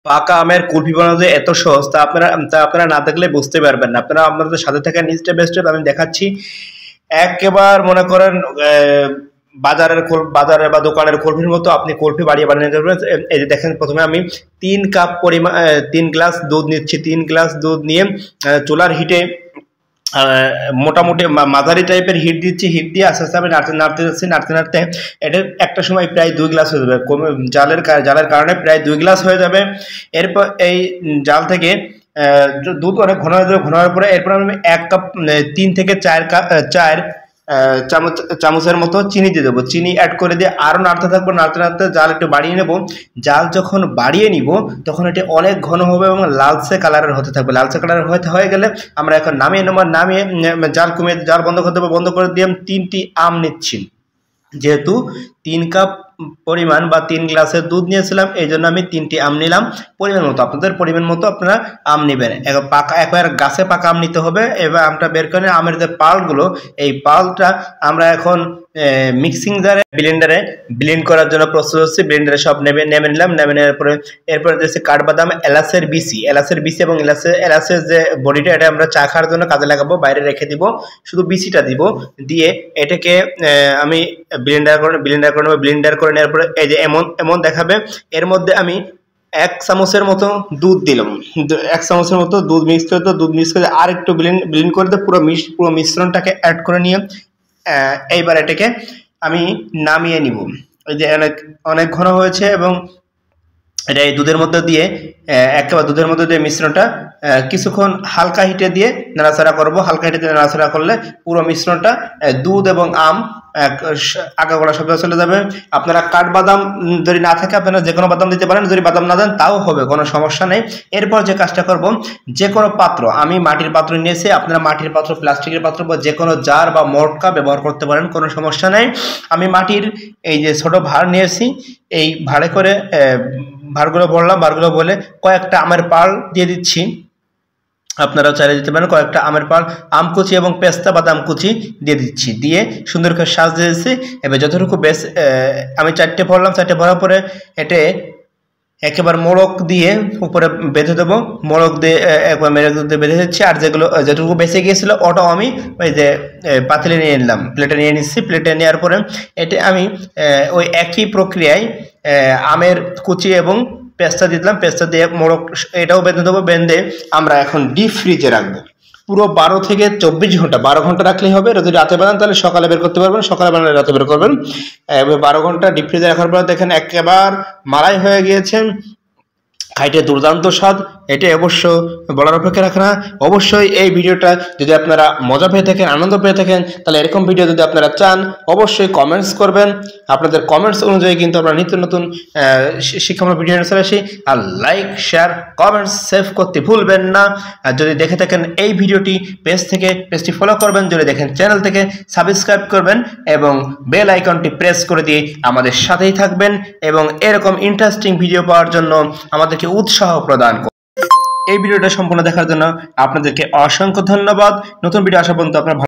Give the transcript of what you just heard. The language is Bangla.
পাকা আমের কুলফি বানানো যে এত সহজ তা আপনারা না দেখলে বুঝতে পারবেন না। আপনারা আপনাদের সাথে থাকা স্টেপ বাই স্টেপ আমি দেখাচ্ছি। একেবার মনে করেন বাজারে বা দোকানের কুলফির মতো আপনি কুলফি বানিয়ে নিতে পারবেন। এই যে দেখেন, প্রথমে আমি 3 কাপ পরিমাণ 3 গ্লাস দুধ নিচ্ছি। 3 গ্লাস দুধ নিয়ে চুলার হিটে মোটামুটি মাঝারি টাইপের হিট দিচ্ছি। হিট দিয়ে আস্তে আস্তে আমি নাড়তে এটা একটা সময় প্রায় 2 গ্লাস হয়ে যাবে। জালের কারণে প্রায় 2 গ্লাস হয়ে যাবে। এরপর এই জাল থেকে দুধ অনেক ঘন হয়ে যাবে। ঘন হওয়ার পরে এরপর আমি 1 কাপ 3 থেকে 4 কাপ 4 চামচের মতো চিনি দিয়ে দেবো। চিনি অ্যাড করে দিয়ে আরও নাড়তে থাকবো। নাড়তে জাল একটু বাড়িয়ে নেব। জাল যখন বাড়িয়ে নিব তখন এটি অনেক ঘন হবে এবং লালচে কালারের হতে থাকবে। লালচে কালারের হয়ে গেলে আমরা এখন নামিয়ে নেব। নামিয়ে জাল বন্ধ করে দেবো। বন্ধ করে দিয়ে আমি 3টি আম নিচ্ছি। যেহেতু 3 কাপ পরিমাণ বা 3 গ্লাসের দুধ নিয়েছিলাম, এই জন্য আমি 3টি আম নিলাম। পরিমাণ মতো আপনাদের পরিমাণ মতো আপনারা আম নেবেন। একবার গাছে পাকা আম নিতে হবে। এবার আমটা বের করে আমের যে পাল্পগুলো, এই পাল্পটা আমরা এখন মিক্সিং জারে ব্লেন্ডারে ব্লেন্ড করার জন্য প্রস্তুত হচ্ছে। ব্লেন্ডারে সব নেমে নিলাম। নেওয়ার পরে এরপরে দিয়েছে কাঠবাদাম, এলাচের বিচি এবং এলাচের যে বডিটা, এটা আমরা চা খাওয়ার জন্য কাজে লাগাবো। বাইরে রেখে দিব, শুধু বিচিটা দিব। দিয়ে এটাকে আমি ব্লেন্ডার করে নেব। ব্লেন্ডার করে নেওয়ার পরে এই যে এমন দেখাবে। এর মধ্যে আমি 1 চামচের মতো দুধ দিলাম। 1 চামচের মতো দুধ মিক্স করে আর একটু ব্লেন্ড করে দিয়ে পুরো মিশ্রণটাকে অ্যাড করে নিয়ে এইবার এটাকে আমি নামিয়ে নিব। এই যে অনেক ঘন হয়েছে এবং এটা এই দুধের মধ্যে দিয়ে একেবারে দুধের মধ্যে দিয়ে মিশ্রণটা কিছুক্ষণ হালকা হিটে দিয়ে নাড়াচাড়া করব। হালকা হিটে দিয়ে নাড়াচাড়া করলে পুরো মিশ্রণটা দুধ এবং আম আগাগোড়া সব চলে যাবে। আপনারা কাঠবাদাম যদি না থাকে আপনারা যে কোনো বাদাম দিতে পারেন। যদি বাদাম না দেন তাও হবে, কোনো সমস্যা নেই। এরপর যে কাজটা করব, যে কোনো পাত্র, আমি মাটির পাত্র নিয়েছি, আপনারা মাটির পাত্র, প্লাস্টিকের পাত্র বা যে কোনো জার বা মটকা ব্যবহার করতে পারেন, কোনো সমস্যা নেই। আমি মাটির এই যে ছোট ভাঁড় নিয়েছি, এই ভাঁড়ে করে ভাঁড়গুলো বলে কয়েকটা আমের পাল দিয়ে দিচ্ছি। আপনারাও চাইলে দিতে পারেন। কয়েকটা আমের পাল, আম কুচি এবং পেস্তা বাদাম কুচি দিয়ে দিচ্ছি। দিয়ে সুন্দর করে সাজ দিয়ে দিচ্ছি। এবার যতটুকু আমি 4টে ভরলাম। 4টে ভরার পরে এটা একেবারে মোড়ক দিয়ে উপরে বেঁধে দেবো। মোড়ক দিয়ে একবার বেঁধে দিচ্ছি। আর যেটুকু বেঁচে গিয়েছিল ওটাও আমি ওই যে পাতিলে নিয়ে নিলাম, প্লেটে নিয়ে নিচ্ছি। প্লেটে নেওয়ার পরে এটা আমি ওই একই প্রক্রিয়ায় আমের কুচি এবং পেস্তা দিলাম। পেস্তা দিয়ে মোড়ক এটাও বেঁধে দেবো। বেঁধে আমরা এখন ডিপ ফ্রিজে রাখবো পুরো 12 থেকে 24 ঘন্টা। 12 ঘন্টা রাখলেই হবে। যদি রাতে বানান তাহলে সকালে বের করতে পারবেন, সকালে বানালে রাতে বের করবেন। 12 ঘন্টা ডিপ ফ্রিজে রাখার পর দেখেন একেবারে মালাই হয়ে গিয়েছে। খাইতে দুর্দান্ত স্বাদ। এটা অবশ্য বলার অপেক্ষা রাখে না। অবশ্যই এই ভিডিওটা যদি আপনারা মজা পেয়ে থাকেন, আনন্দ পেয়ে থাকেন, তাহলে এরকম ভিডিও যদি আপনারা চান অবশ্যই কমেন্টস করবেন। আপনাদের কমেন্টস অনুযায়ী কিন্তু আমরা নিত্য নতুন শিক্ষামূলক ভিডিও নিয়ে চলে আসি। আর লাইক, শেয়ার, কমেন্টস সেভ করতে ভুলবেন না। আর যদি দেখে থাকেন এই ভিডিওটি পেজটি ফলো করবেন। যদি দেখেন চ্যানেল থেকে সাবস্ক্রাইব করবেন এবং বেল আইকনটি প্রেস করে দিয়ে আমাদের সাথেই থাকবেন এবং এরকম ইন্টারেস্টিং ভিডিও পাওয়ার জন্য আমাদেরকে উৎসাহ প্রদান করুন। এই ভিডিওটা সম্পূর্ণ দেখার জন্য আপনাদেরকে অসংখ্য ধন্যবাদ। নতুন ভিডিও আসা পর্যন্ত আপনারা